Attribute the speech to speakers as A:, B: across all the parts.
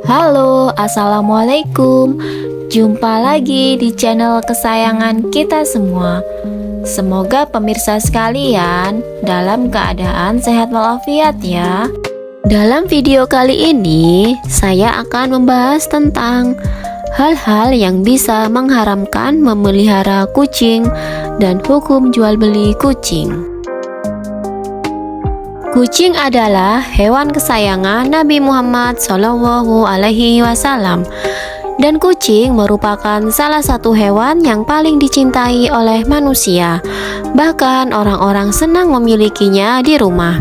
A: Halo, assalamualaikum. Jumpa lagi di channel kesayangan kita semua. Semoga pemirsa sekalian dalam keadaan sehat walafiat ya. Dalam video kali ini, saya akan membahas tentang hal-hal yang bisa mengharamkan memelihara kucing dan hukum jual beli kucing. Kucing adalah hewan kesayangan Nabi Muhammad SAW, dan kucing merupakan salah satu hewan yang paling dicintai oleh manusia. Bahkan orang-orang senang memilikinya di rumah.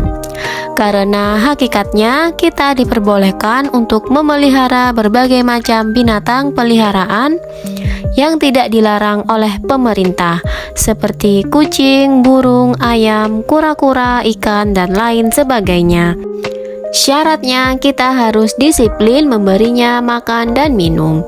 A: Karena hakikatnya kita diperbolehkan untuk memelihara berbagai macam binatang peliharaan yang tidak dilarang oleh pemerintah, seperti kucing, burung, ayam, kura-kura, ikan, dan lain sebagainya. Syaratnya kita harus disiplin memberinya makan dan minum.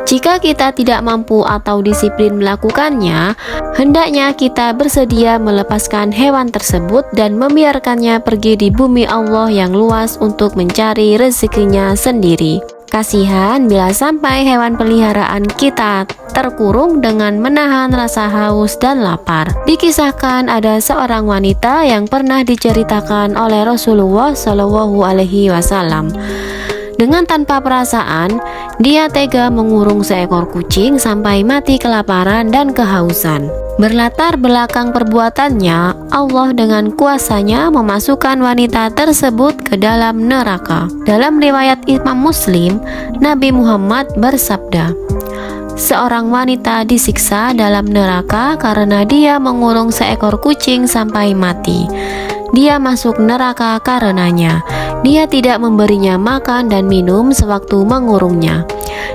A: Jika kita tidak mampu atau disiplin melakukannya, hendaknya kita bersedia melepaskan hewan tersebut dan membiarkannya pergi di bumi Allah yang luas untuk mencari rezekinya sendiri. Kasihan bila sampai hewan peliharaan kita terkurung dengan menahan rasa haus dan lapar. Dikisahkan ada seorang wanita yang pernah diceritakan oleh Rasulullah SAW. Dengan tanpa perasaan, dia tega mengurung seekor kucing sampai mati kelaparan dan kehausan. Berlatar belakang perbuatannya, Allah dengan kuasanya memasukkan wanita tersebut ke dalam neraka. Dalam riwayat Imam Muslim, Nabi Muhammad bersabda, "Seorang wanita disiksa dalam neraka karena dia mengurung seekor kucing sampai mati. Dia masuk neraka karenanya. Dia tidak memberinya makan dan minum sewaktu mengurungnya.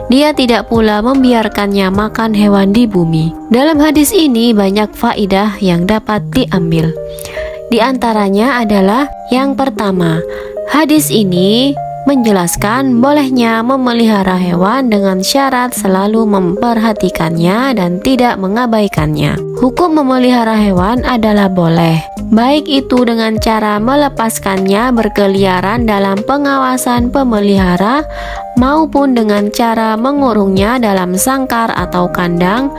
A: Dia tidak pula membiarkannya makan hewan di bumi." Dalam hadis ini banyak faidah yang dapat diambil. Di antaranya adalah yang pertama, hadis ini menjelaskan bolehnya memelihara hewan dengan syarat selalu memperhatikannya dan tidak mengabaikannya. Hukum memelihara hewan adalah boleh, baik itu dengan cara melepaskannya berkeliaran dalam pengawasan pemelihara maupun dengan cara mengurungnya dalam sangkar atau kandang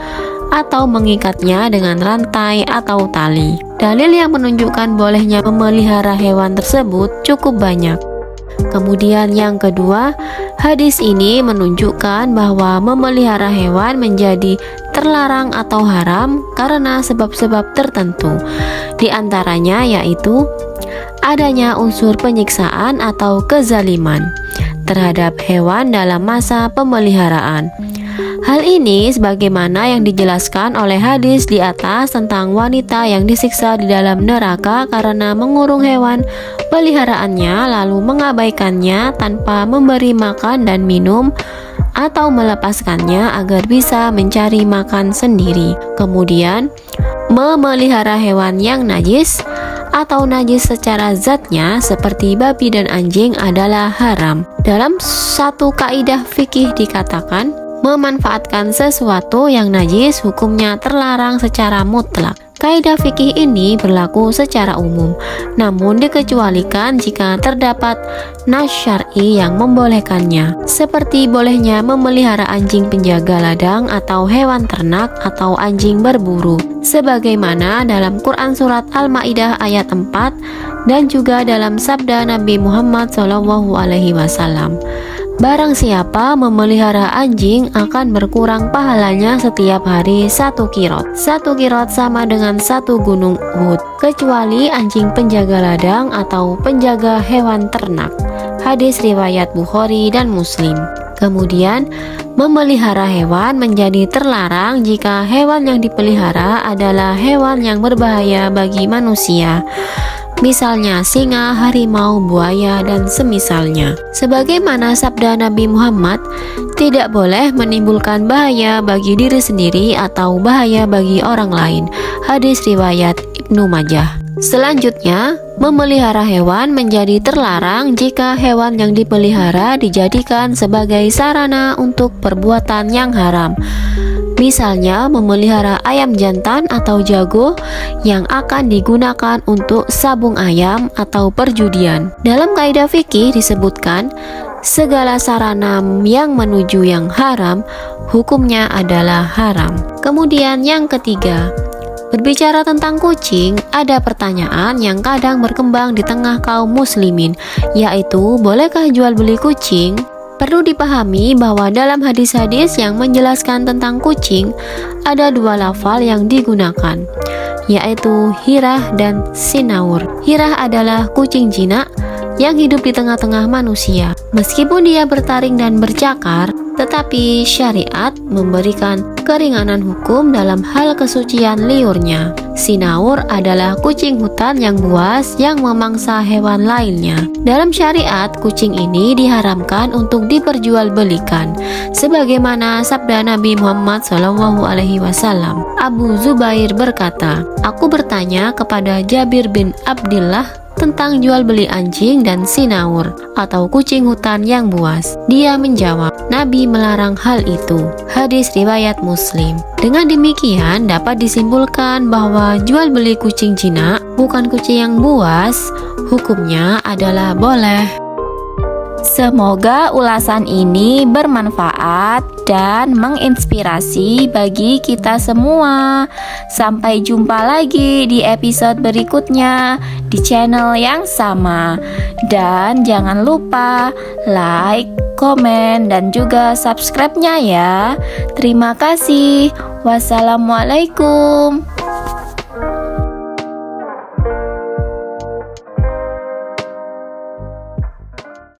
A: atau mengikatnya dengan rantai atau tali. Dalil yang menunjukkan bolehnya memelihara hewan tersebut cukup banyak. Kemudian yang kedua, hadis ini menunjukkan bahwa memelihara hewan menjadi terlarang atau haram karena sebab-sebab tertentu. Di antaranya yaitu adanya unsur penyiksaan atau kezaliman terhadap hewan dalam masa pemeliharaan. Hal ini sebagaimana yang dijelaskan oleh hadis di atas tentang wanita yang disiksa di dalam neraka karena mengurung hewan peliharaannya lalu mengabaikannya tanpa memberi makan dan minum atau melepaskannya agar bisa mencari makan sendiri. Kemudian, memelihara hewan yang najis atau najis secara zatnya seperti babi dan anjing adalah haram. Dalam satu kaidah fikih dikatakan, memanfaatkan sesuatu yang najis hukumnya terlarang secara mutlak. Kaidah fikih ini berlaku secara umum, namun dikecualikan jika terdapat nas syar'i yang membolehkannya, seperti bolehnya memelihara anjing penjaga ladang atau hewan ternak atau anjing berburu, sebagaimana dalam Quran Surat Al-Ma'idah ayat 4 dan juga dalam sabda Nabi Muhammad SAW. Barang siapa memelihara anjing akan berkurang pahalanya setiap hari 1 kirot. 1 kirot sama dengan 1 gunung Uhud, kecuali anjing penjaga ladang atau penjaga hewan ternak. Hadis riwayat Bukhari dan Muslim. Kemudian, memelihara hewan menjadi terlarang jika hewan yang dipelihara adalah hewan yang berbahaya bagi manusia. Misalnya singa, harimau, buaya, dan semisalnya. Sebagaimana sabda Nabi Muhammad, tidak boleh menimbulkan bahaya bagi diri sendiri atau bahaya bagi orang lain. Hadis riwayat Ibnu Majah. Selanjutnya, memelihara hewan menjadi terlarang jika hewan yang dipelihara dijadikan sebagai sarana untuk perbuatan yang haram. Misalnya memelihara ayam jantan atau jago yang akan digunakan untuk sabung ayam atau perjudian. Dalam kaidah fikih disebutkan, segala sarana yang menuju yang haram, hukumnya adalah haram. Kemudian yang ketiga, berbicara tentang kucing, ada pertanyaan yang kadang berkembang di tengah kaum muslimin, yaitu bolehkah jual beli kucing? Perlu dipahami bahwa dalam hadis-hadis yang menjelaskan tentang kucing, ada dua lafal yang digunakan, yaitu hirah dan sinaur. Hirah adalah kucing jinak yang hidup di tengah-tengah manusia. Meskipun dia bertaring dan bercakar, tetapi syariat memberikan keringanan hukum dalam hal kesucian liurnya. Sinaur adalah kucing hutan yang buas yang memangsa hewan lainnya. Dalam syariat, kucing ini diharamkan untuk diperjualbelikan, sebagaimana sabda Nabi Muhammad SAW. Abu Zubair berkata, "Aku bertanya kepada Jabir bin Abdillah tentang jual beli anjing dan sinaur atau kucing hutan yang buas. Dia menjawab, Nabi melarang hal itu." Hadis riwayat Muslim. Dengan demikian dapat disimpulkan bahwa jual beli kucing jinak, bukan kucing yang buas, hukumnya adalah boleh.
B: Semoga ulasan ini bermanfaat dan menginspirasi bagi kita semua. Sampai jumpa lagi di episode berikutnya di channel yang sama. Dan jangan lupa like, komen, dan juga subscribe-nya ya. Terima kasih. Wassalamualaikum.